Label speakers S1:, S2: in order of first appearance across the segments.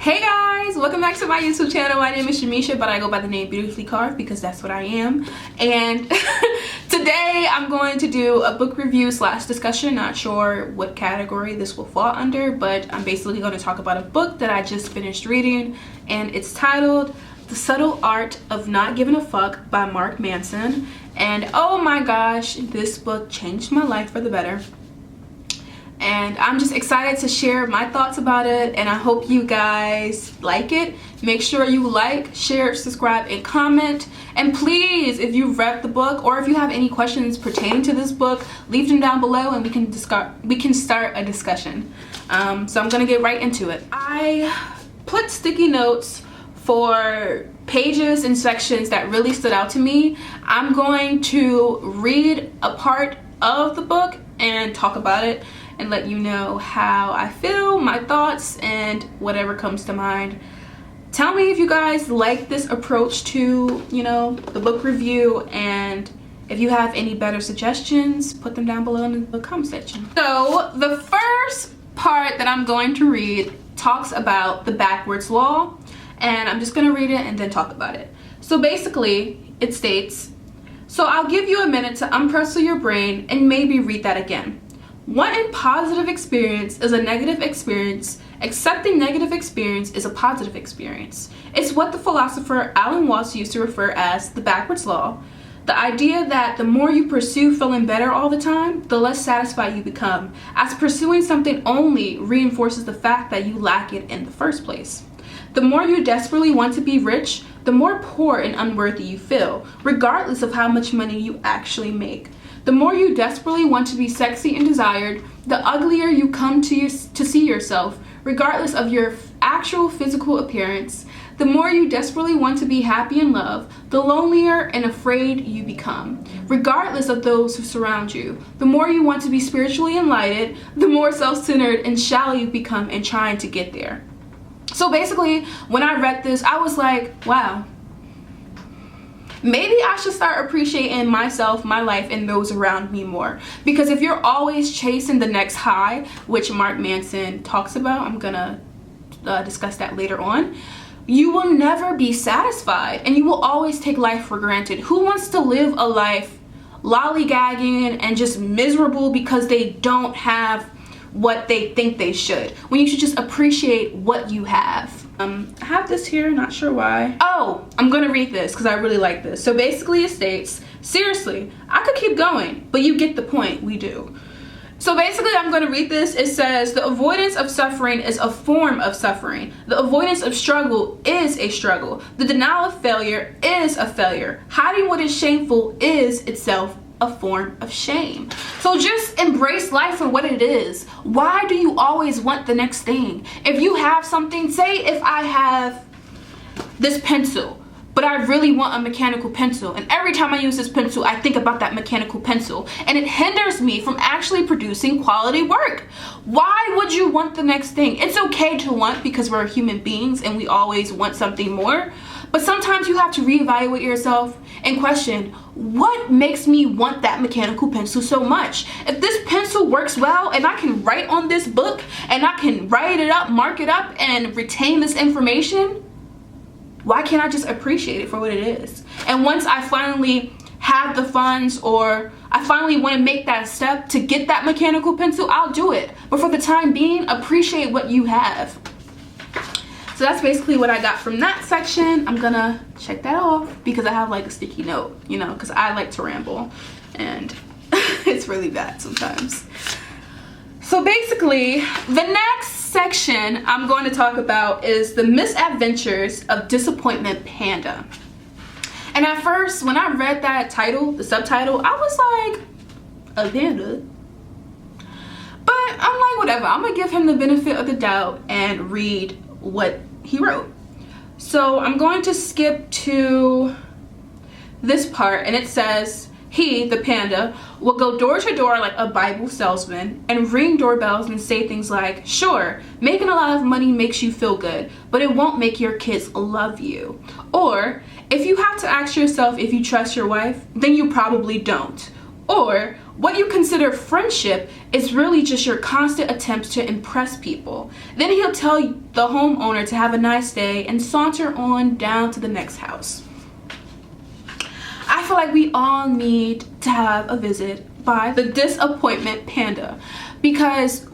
S1: Hey guys, welcome back to my YouTube channel. My name is Shamisha, but I go by the name Beautifully Carved because that's what I am. And today I'm going to do a book review / discussion. Not sure what category this will fall under, but I'm basically going to talk about a book that I just finished reading, and it's titled The Subtle Art of Not Giving a Fuck by Manson. And oh my gosh, this book changed my life for the better. And I'm just excited to share my thoughts about it, and I hope you guys like it. Make sure you like, share, subscribe, and comment. And please, if you've read the book or if you have any questions pertaining to this book, leave them down below and we can start a discussion. So I'm gonna get right into it. I put sticky notes for pages and sections that really stood out to me. I'm going to read a part of the book and talk about it and let you know how I feel, my thoughts, and whatever comes to mind. Tell me if you guys like this approach to, the book review, and if you have any better suggestions, put them down below in the comment section. So the first part that I'm going to read talks about the backwards law, and I'm just gonna read it and then talk about it. So basically, it states, so I'll give you a minute to unpressel your brain and maybe read that again. One positive experience is a negative experience. Accepting negative experience is a positive experience. It's what the philosopher Alan Watts used to refer as the backwards law. The idea that the more you pursue feeling better all the time, the less satisfied you become, as pursuing something only reinforces the fact that you lack it in the first place. The more you desperately want to be rich, the more poor and unworthy you feel, regardless of how much money you actually make. The more you desperately want to be sexy and desired, the uglier you come to see yourself, regardless of your actual physical appearance. The more you desperately want to be happy in love, the lonelier and afraid you become, regardless of those who surround you. The more you want to be spiritually enlightened, the more self-centered and shallow you become in trying to get there. So basically, when I read this, I was like, wow. Maybe I should start appreciating myself, my life, and those around me more. Because if you're always chasing the next high, which Manson talks about, I'm gonna discuss that later on, you will never be satisfied and you will always take life for granted. Who wants to live a life lollygagging and just miserable because they don't have what they think they should, when you should just appreciate what you have? I have this here, not sure why. Oh, I'm gonna read this because I really like this. So basically it states, seriously, I could keep going, but you get the point, we do. So basically I'm gonna read this. It says, the avoidance of suffering is a form of suffering. The avoidance of struggle is a struggle. The denial of failure is a failure. Hiding what is shameful is itself a form of shame. So just embrace life for what it is. Why do you always want the next thing? If you have something, say if I have this pencil, but I really want a mechanical pencil, and every time I use this pencil I think about that mechanical pencil, and it hinders me from actually producing quality work. Why would you want the next thing? It's okay to want, because we're human beings and we always want something more, but sometimes you have to reevaluate yourself and question, what makes me want that mechanical pencil so much? If this pencil works well and I can write on this book and I can write it up, mark it up, and retain this information, why can't I just appreciate it for what it is? And once I finally have the funds, or I finally want to make that step to get that mechanical pencil, I'll do it. But for the time being, appreciate what you have. So that's basically what I got from that section. I'm gonna check that off because I have like a sticky note, because I like to ramble and it's really bad sometimes. So basically, the next section I'm going to talk about is the misadventures of Disappointment Panda. And at first, when I read that title, the subtitle, I was like, a panda? But I'm like, whatever, I'm gonna give him the benefit of the doubt and read what he wrote. So I'm going to skip to this part, and it says, he, the panda, will go door to door like a Bible salesman and ring doorbells and say things like, sure, making a lot of money makes you feel good, but it won't make your kids love you. Or, if you have to ask yourself if you trust your wife, then you probably don't. Or what you consider friendship is really just your constant attempts to impress people. Then he'll tell the homeowner to have a nice day and saunter on down to the next house. I feel like we all need to have a visit by the disappointment panda, because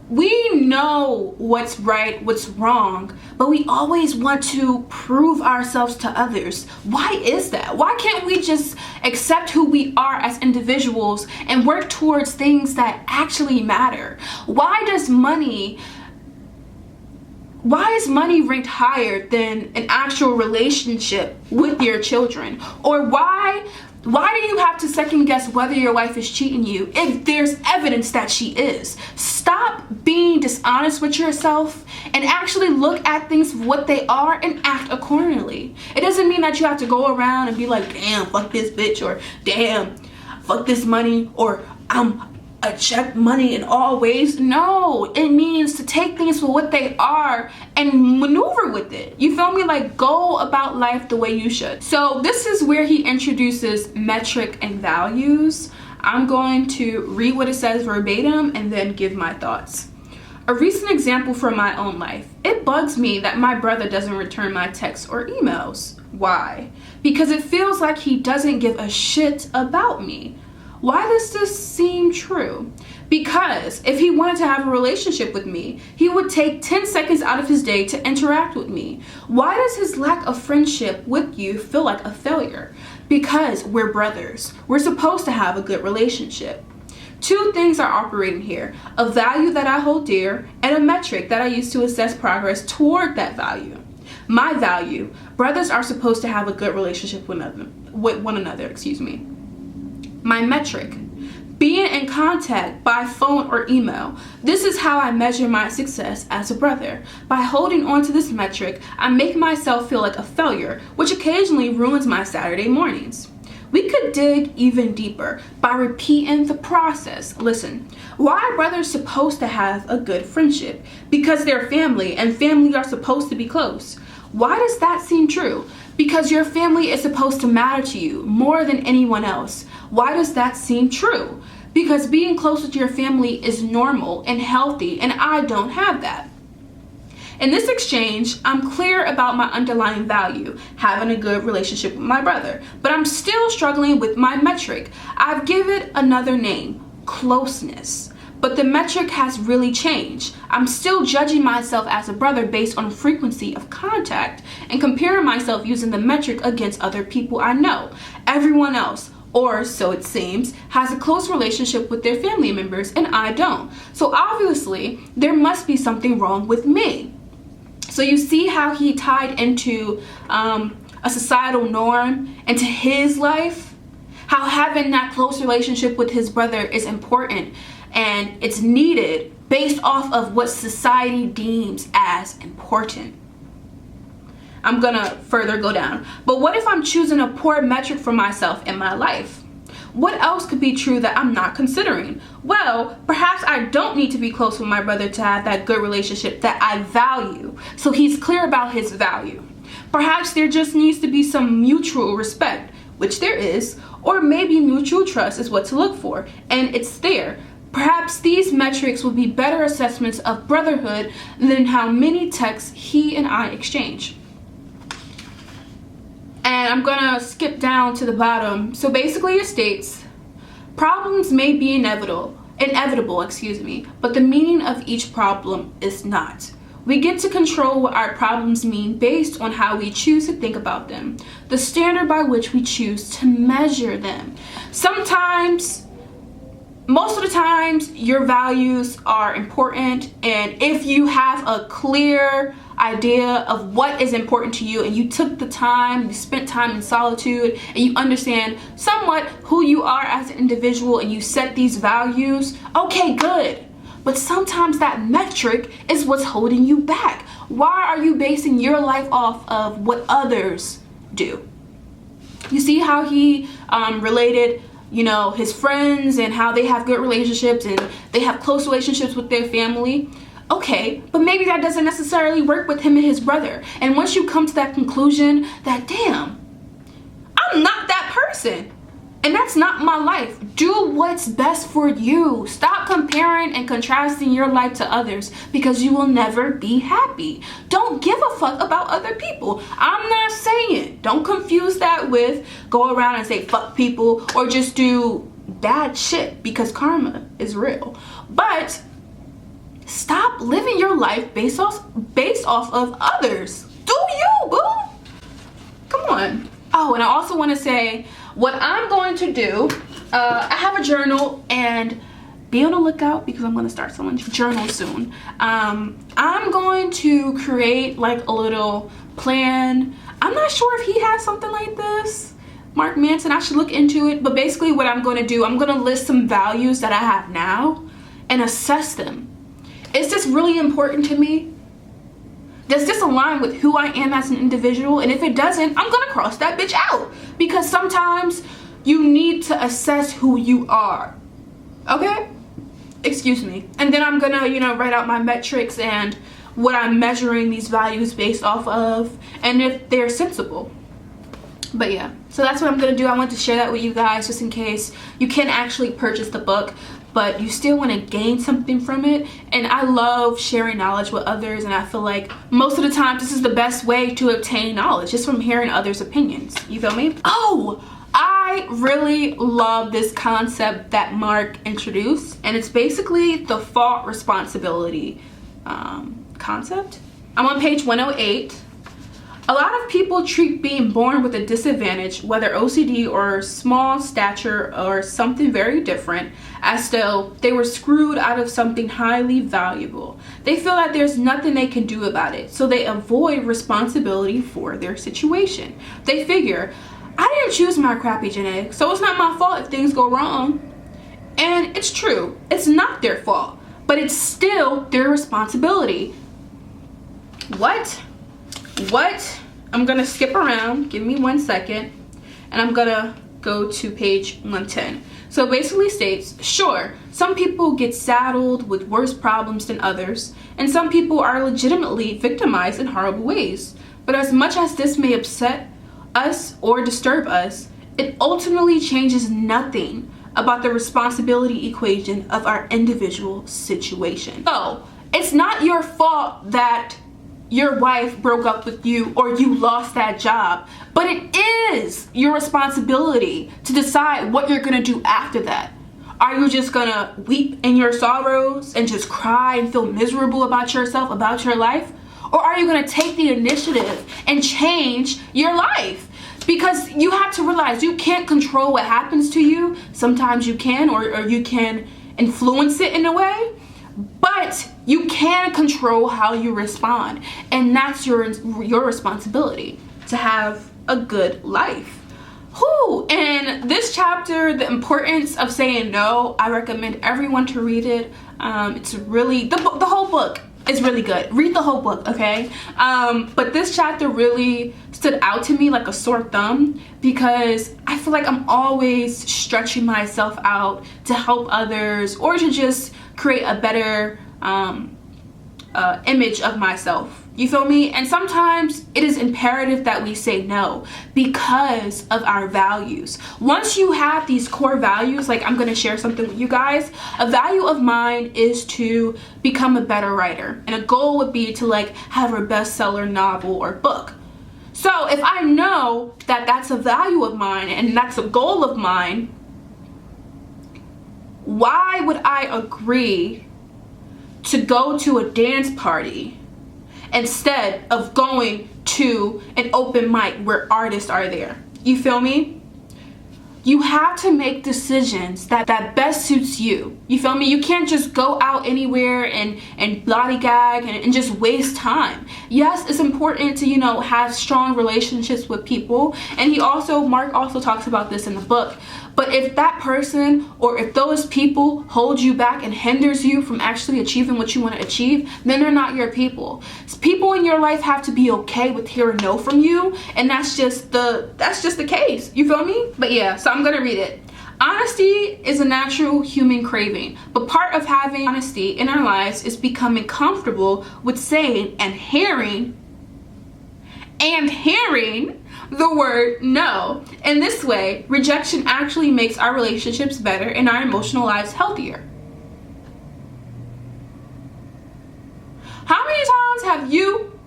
S1: we know what's right, what's wrong, but we always want to prove ourselves to others. Why is that? Why can't we just accept who we are as individuals and work towards things that actually matter? Why is money ranked higher than an actual relationship with your children? Or why do you have to second guess whether your wife is cheating you if there's evidence that she is? Stop being dishonest with yourself and actually look at things for what they are and act accordingly. It doesn't mean that you have to go around and be like, damn, fuck this bitch, or damn, fuck this money, or I check money in all ways. No, it means to take things for what they are and maneuver with it. You feel me? Like, go about life the way you should. So this is where he introduces metric and values. I'm going to read what it says verbatim and then give my thoughts. A recent example from my own life. It bugs me that my brother doesn't return my texts or emails. Why? Because it feels like he doesn't give a shit about me. Why does this seem true? Because if he wanted to have a relationship with me, he would take 10 seconds out of his day to interact with me. Why does his lack of friendship with you feel like a failure? Because we're brothers. We're supposed to have a good relationship. Two things are operating here: a value that I hold dear and a metric that I use to assess progress toward that value. My value: brothers are supposed to have a good relationship with one another. My metric: being in contact by phone or email. This is how I measure my success as a brother. By holding on to this metric, I make myself feel like a failure, which occasionally ruins my Saturday mornings. We could dig even deeper by repeating the process. Listen, why are brothers supposed to have a good friendship? Because they're family, and family are supposed to be close. Why does that seem true? Because your family is supposed to matter to you more than anyone else. Why does that seem true? Because being close with your family is normal and healthy, and I don't have that. In this exchange, I'm clear about my underlying value, having a good relationship with my brother, but I'm still struggling with my metric. I've given it another name: closeness. But the metric has really changed. I'm still judging myself as a brother based on frequency of contact and comparing myself using the metric against other people I know. Everyone else, or so it seems, has a close relationship with their family members and I don't. So obviously, there must be something wrong with me. So you see how he tied into a societal norm into his life? How having that close relationship with his brother is important and it's needed based off of what society deems as important. I'm gonna further go down. But what if I'm choosing a poor metric for myself in my life? What else could be true that I'm not considering? Well, perhaps I don't need to be close with my brother to have that good relationship that I value. So he's clear about his value. Perhaps there just needs to be some mutual respect, which there is, or maybe mutual trust is what to look for, and it's there. Perhaps these metrics will be better assessments of brotherhood than how many texts he and I exchange. And I'm gonna skip down to the bottom. So basically it states, problems may be inevitable, but the meaning of each problem is not. We get to control what our problems mean based on how we choose to think about them, the standard by which we choose to measure them. Most of the times, your values are important, and if you have a clear idea of what is important to you and you took the time, you spent time in solitude, and you understand somewhat who you are as an individual and you set these values, okay, good. But sometimes that metric is what's holding you back. Why are you basing your life off of what others do? You see how he related, his friends and how they have good relationships and they have close relationships with their family. Okay, but maybe that doesn't necessarily work with him and his brother. And once you come to that conclusion that, damn, I'm not that person, And that's not my life. Do what's best for you. Stop comparing and contrasting your life to others, because you will never be happy. Don't give a fuck about other people. I'm not saying, don't confuse that with go around and say fuck people or just do bad shit, because karma is real. But stop living your life based off of others. Do you, boo? Come on. Oh, and I also want to say, what I'm going to do, I have a journal, and be on the lookout because I'm going to start someone's journal soon. I'm going to create like a little plan. I'm not sure if he has something like this, Mark Manson. I should look into it. But basically what I'm going to do, I'm going to list some values that I have now and assess them. Is this really important to me? Does this align with who I am as an individual? And if it doesn't, I'm gonna cross that bitch out, because sometimes you need to assess who you are. Okay? Excuse me. And then I'm gonna, you know, write out my metrics and what I'm measuring these values based off of, and if they're sensible. But yeah, so that's what I'm gonna do. I want to share that with you guys just in case you can't actually purchase the book, but you still want to gain something from it. And I love sharing knowledge with others, and I feel like most of the time this is the best way to obtain knowledge, just from hearing others' opinions. You feel me? Oh, I really love this concept that Mark introduced, and it's basically the fault responsibility concept. I'm on page 108. A lot of people treat being born with a disadvantage, whether OCD or small stature or something very different, as though they were screwed out of something highly valuable. They feel that there's nothing they can do about it, so they avoid responsibility for their situation. They figure, I didn't choose my crappy genetics, so it's not my fault if things go wrong. And it's true, it's not their fault, but it's still their responsibility. What? I'm gonna skip around, give me 1 second, and I'm gonna go to page 110. So it basically states, sure, some people get saddled with worse problems than others, and some people are legitimately victimized in horrible ways. But as much as this may upset us or disturb us, it ultimately changes nothing about the responsibility equation of our individual situation. So it's not your fault that your wife broke up with you or you lost that job, but it is your responsibility to decide what you're gonna do after that. Are you just gonna weep in your sorrows and just cry and feel miserable about yourself, about your life? Or are you gonna take the initiative and change your life? Because you have to realize you can't control what happens to you. Sometimes you can, or you can influence it in a way, but you can control how you respond, and that's your responsibility to have a good life. Whew. And this chapter, the importance of saying no, I recommend everyone to read it. It's really, the whole book is really good. Read the whole book, okay? But this chapter really stood out to me like a sore thumb, because I feel like I'm always stretching myself out to help others or to just create a better image of myself. You feel me? And sometimes it is imperative that we say no because of our values. Once you have these core values, like I'm gonna share something with you guys. A value of mine is to become a better writer, and a goal would be to like have a bestseller novel or book. So if I know that that's a value of mine and that's a goal of mine, why would I agree to go to a dance party instead of going to an open mic where artists are there? You feel me? You have to make decisions that best suits you. You feel me? You can't just go out anywhere and lollygag and just waste time. Yes, it's important to, you know, have strong relationships with people. And Mark also talks about this in the book. But if that person or if those people hold you back and hinders you from actually achieving what you want to achieve, then they're not your people. People in your life have to be okay with hearing no from you, and that's just the case. You feel me? But yeah, so I'm gonna read it. Honesty is a natural human craving, but part of having honesty in our lives is becoming comfortable with saying and hearing the word no. In this way, rejection actually makes our relationships better and our emotional lives healthier. How many times have you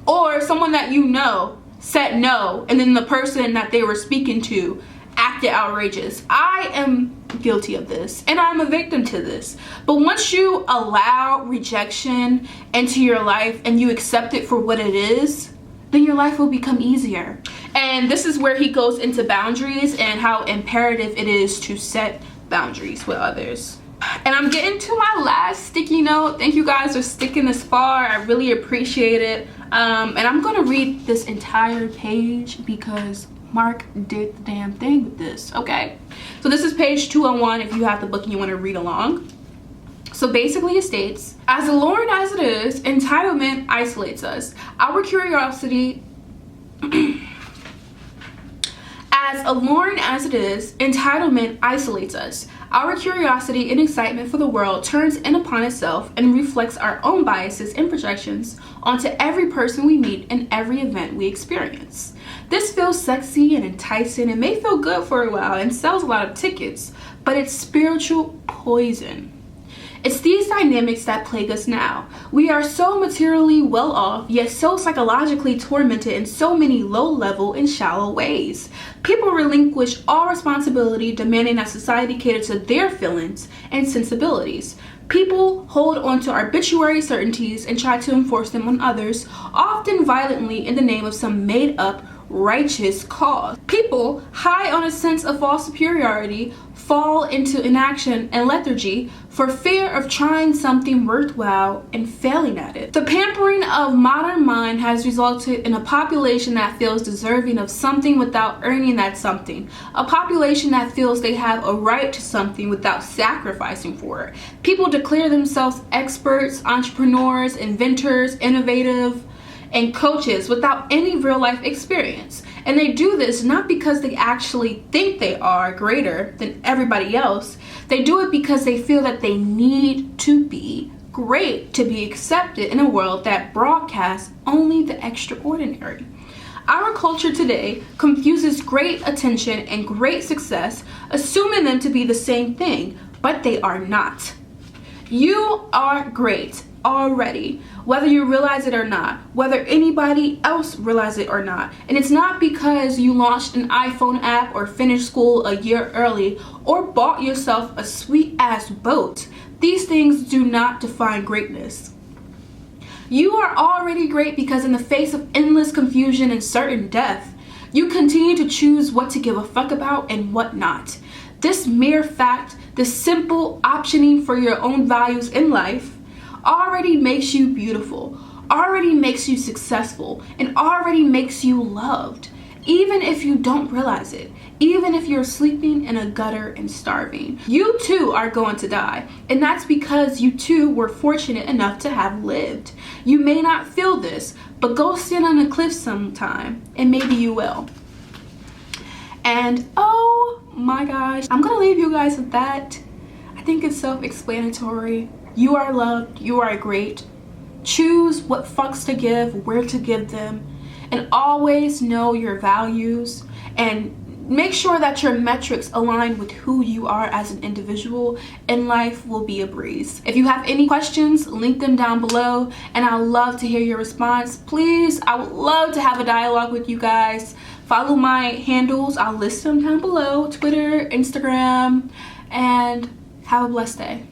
S1: or someone that you know said no, and then the person that they were speaking to acted outrageous? I am guilty of this, and I'm a victim to this. But once you allow rejection into your life and you accept it for what it is, then your life will become easier. And this is where he goes into boundaries and how imperative it is to set boundaries with others. And I'm getting to my last sticky note. Thank you guys for sticking this far. I really appreciate it. And I'm gonna read this entire page because Mark did the damn thing with this. Okay, so this is page 201 if you have the book and you want to read along. So basically it states, as alluring as it is, entitlement isolates us. Our curiosity as alluring as it is, entitlement isolates us. Our curiosity and excitement for the world turns in upon itself and reflects our own biases and projections onto every person we meet and every event we experience. This feels sexy and enticing and may feel good for a while and sells a lot of tickets, but it's spiritual poison. It's these dynamics that plague us now. We are so materially well off, yet so psychologically tormented in so many low-level and shallow ways. People relinquish all responsibility, demanding that society cater to their feelings and sensibilities. People hold on to arbitrary certainties and try to enforce them on others, often violently in the name of some made-up righteous cause. People, high on a sense of false superiority, fall into inaction and lethargy for fear of trying something worthwhile and failing at it. The pampering of modern mind has resulted in a population that feels deserving of something without earning that something. A population that feels they have a right to something without sacrificing for it. People declare themselves experts, entrepreneurs, inventors, innovative, and coaches without any real life experience. And they do this not because they actually think they are greater than everybody else. They do it because they feel that they need to be great to be accepted in a world that broadcasts only the extraordinary. Our culture today confuses great attention and great success, assuming them to be the same thing, but they are not. You are great already, whether you realize it or not, whether anybody else realizes it or not. And it's not because you launched an iPhone app or finished school a year early or bought yourself a sweet ass boat. These things do not define greatness. You are already great because in the face of endless confusion and certain death, you continue to choose what to give a fuck about and what not. This mere fact, this simple optioning for your own values in life, already makes you beautiful, already makes you successful, and already makes you loved, even if you don't realize it, even if you're sleeping in a gutter and starving. You too are going to die, and that's because you too were fortunate enough to have lived. You may not feel this, but go stand on a cliff sometime, and maybe you will. And oh my gosh, I'm gonna leave you guys with that. I think it's self-explanatory. You are loved, you are great. Choose what fucks to give, where to give them, and always know your values and make sure that your metrics align with who you are as an individual, and life will be a breeze. If you have any questions, link them down below, and I'd love to hear your response. Please, I would love to have a dialogue with you guys. Follow my handles, I'll list them down below, Twitter, Instagram, and have a blessed day.